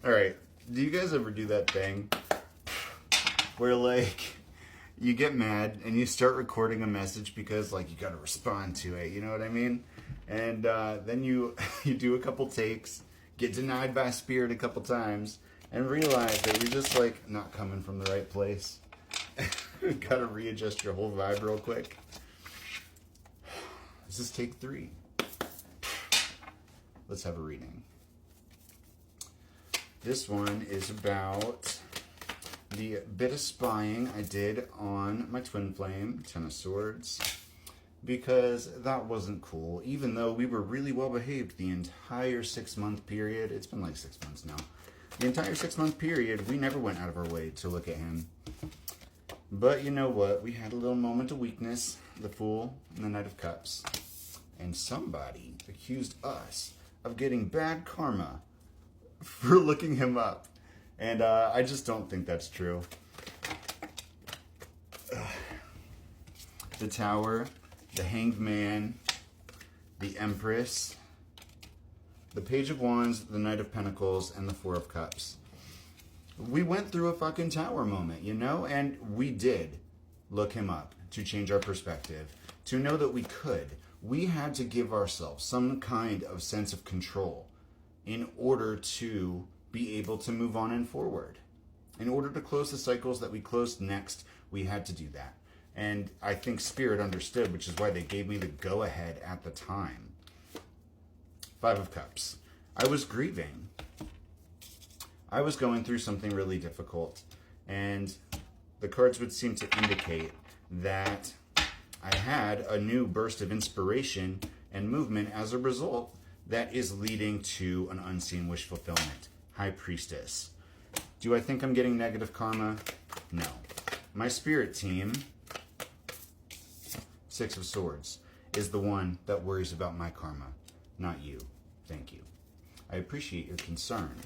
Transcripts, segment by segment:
All right. Do you guys ever do that thing where like you get mad and you start recording a message because like you got to respond to it, you know what I mean? And then you you do a couple takes, get denied by Spirit a couple times, and realize that you're just like not coming from the right place. Got to readjust your whole vibe real quick. This is take 3. Let's have a reading. This one is about the bit of spying I did on my twin flame, Ten of Swords, because that wasn't cool. Even though we were really well behaved the entire 6-month period, it's been like 6 months now. The entire 6-month period, we never went out of our way to look at him. But you know what? We had a little moment of weakness, the Fool and the Knight of Cups. And somebody accused us of getting bad karma for looking him up. And I just don't think that's true. The Tower, the Hanged Man, the Empress, the Page of Wands, the Knight of Pentacles, and the Four of Cups. We went through a fucking tower moment, you know? And we did look him up to change our perspective, to know that we could. We had to give ourselves some kind of sense of control in order to be able to move on and forward. In order to close the cycles that we closed next, we had to do that. And I think Spirit understood, which is why they gave me the go-ahead at the time. Five of Cups. I was grieving. I was going through something really difficult. And the cards would seem to indicate that I had a new burst of inspiration and movement as a result that is leading to an unseen wish fulfillment. High Priestess. Do I think I'm getting negative karma? No. My Spirit team, Six of Swords, is the one that worries about my karma, not you. Thank you. I appreciate your concern.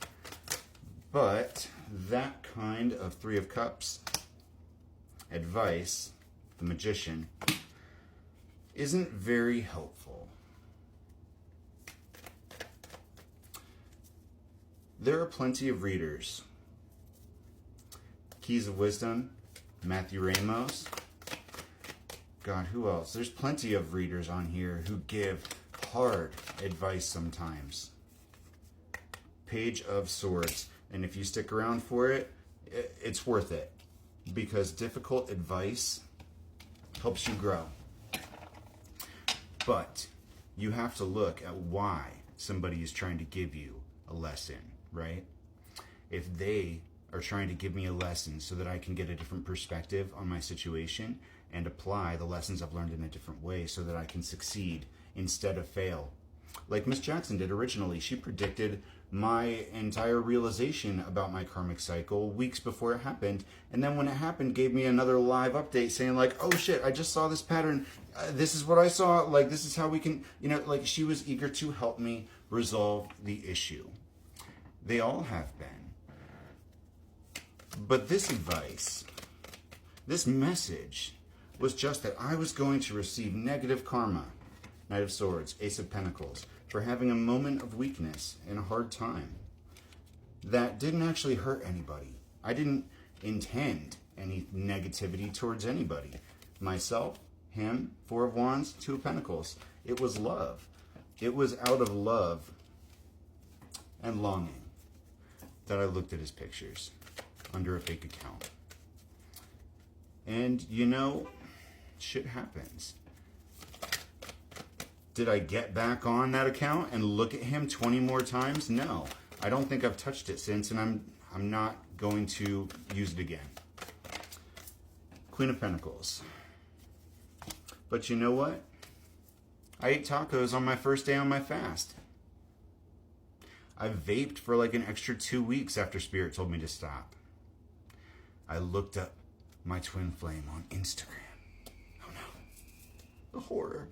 But that kind of Three of Cups advice, the Magician, isn't very helpful. There are plenty of readers. Keys of Wisdom, Matthew Ramos. God, who else? There's plenty of readers on here who give hard advice sometimes. Page of Swords. And if you stick around for it, it's worth it. Because difficult advice helps you grow. But you have to look at why somebody is trying to give you a lesson, right? If they are trying to give me a lesson so that I can get a different perspective on my situation and apply the lessons I've learned in a different way so that I can succeed instead of fail. Like Miss Jackson did originally. She predicted my entire realization about my karmic cycle weeks before it happened. And then when it happened, gave me another live update saying like, oh shit, I just saw this pattern. This is what I saw. Like, this is how we can, you know, like she was eager to help me resolve the issue. They all have been. But this advice, this message was just that I was going to receive negative karma. Knight of Swords, Ace of Pentacles, for having a moment of weakness in a hard time that didn't actually hurt anybody. I didn't intend any negativity towards anybody. Myself, him, Four of Wands, Two of Pentacles. It was love. It was out of love and longing that I looked at his pictures under a fake account. And you know, shit happens. Did I get back on that account and look at him 20 more times? No. I don't think I've touched it since, and I'm not going to use it again. Queen of Pentacles. But you know what? I ate tacos on my first day on my fast. I vaped for like an extra 2 weeks after Spirit told me to stop. I looked up my twin flame on Instagram. Oh no. The horror.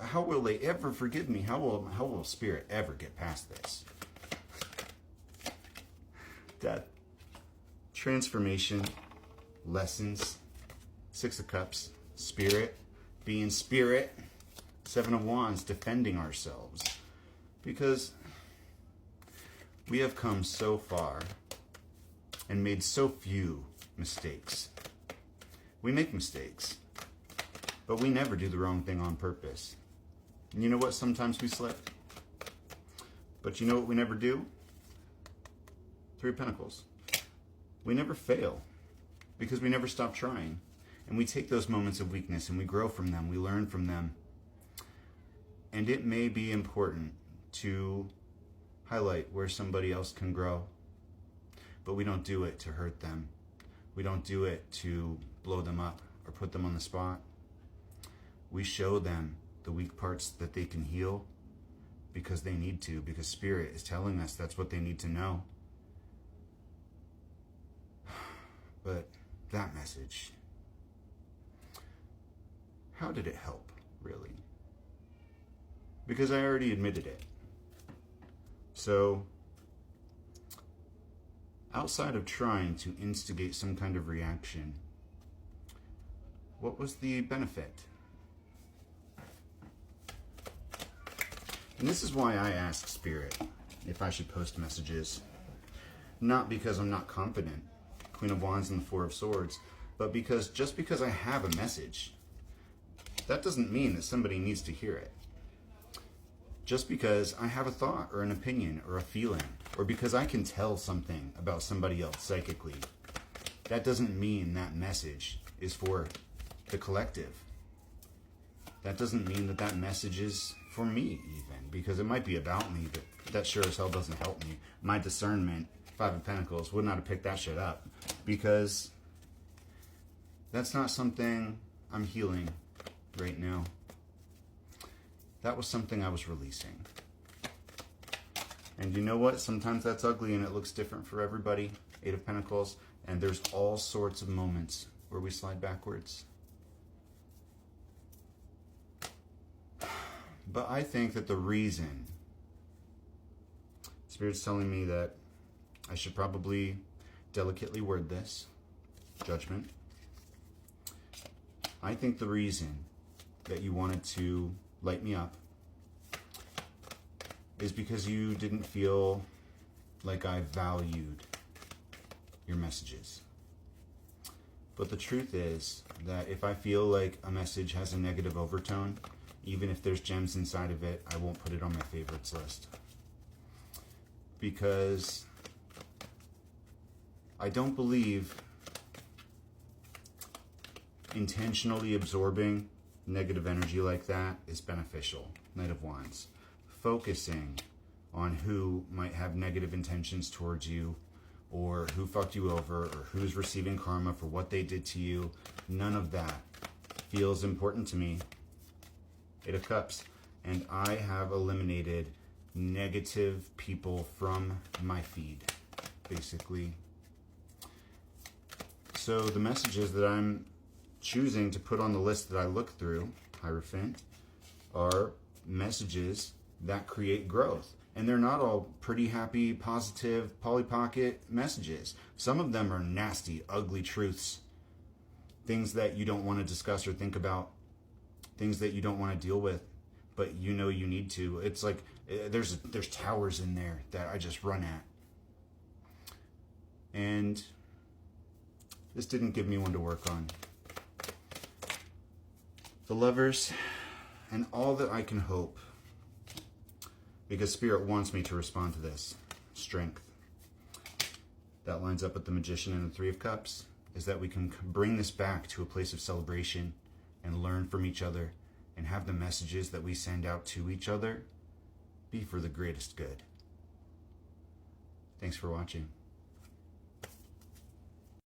How will they ever forgive me? How will Spirit ever get past this? That transformation, lessons, Six of Cups, Spirit, being Spirit, Seven of Wands, defending ourselves. Because We have come so far and made so few mistakes. We make mistakes, but we never do the wrong thing on purpose. And you know what? Sometimes we slip. But you know what we never do? Three of Pentacles. We never fail because we never stop trying. And we take those moments of weakness and we grow from them. We learn from them. And it may be important to highlight where somebody else can grow. But we don't do it to hurt them. We don't do it to blow them up or put them on the spot. We show them the weak parts that they can heal because they need to, because Spirit is telling us that's what they need to know. But that message, how did it help, really? Because I already admitted it. So, outside of trying to instigate some kind of reaction, what was the benefit? And this is why I ask Spirit if I should post messages. Not because I'm not confident, Queen of Wands and the Four of Swords, but because just because I have a message, that doesn't mean that somebody needs to hear it. Just because I have a thought or an opinion or a feeling, or because I can tell something about somebody else psychically, that doesn't mean that message is for the collective. That doesn't mean that that message is for me even, because it might be about me, but that sure as hell doesn't help me. My discernment, Five of Pentacles, would not have picked that shit up, because that's not something I'm healing right now. That was something I was releasing. And you know what? Sometimes that's ugly and it looks different for everybody. Eight of Pentacles. And there's all sorts of moments where we slide backwards. But I think that the reason Spirit's telling me that I should probably delicately word this, judgment. I think the reason that you wanted to light me up is because you didn't feel like I valued your messages. But the truth is that if I feel like a message has a negative overtone, even if there's gems inside of it, I won't put it on my favorites list. Because I don't believe intentionally absorbing negative energy like that is beneficial. Knight of Wands. Focusing on who might have negative intentions towards you, or who fucked you over, or who's receiving karma for what they did to you, none of that feels important to me. Eight of Cups. And I have eliminated negative people from my feed, basically. So the messages that I'm choosing to put on the list that I look through, Hierophant, are messages that create growth. And they're not all pretty, happy, positive, Polly Pocket messages. Some of them are nasty, ugly truths. Things that you don't want to discuss or think about. Things that you don't want to deal with, but you know you need to. It's like there's towers in there that I just run at. And this didn't give me one to work on. The Lovers, and all that I can hope, because Spirit wants me to respond to this. Strength. That lines up with the Magician and the Three of Cups, is that we can bring this back to a place of celebration and learn from each other and have the messages that we send out to each other be for the greatest good. Thanks for watching.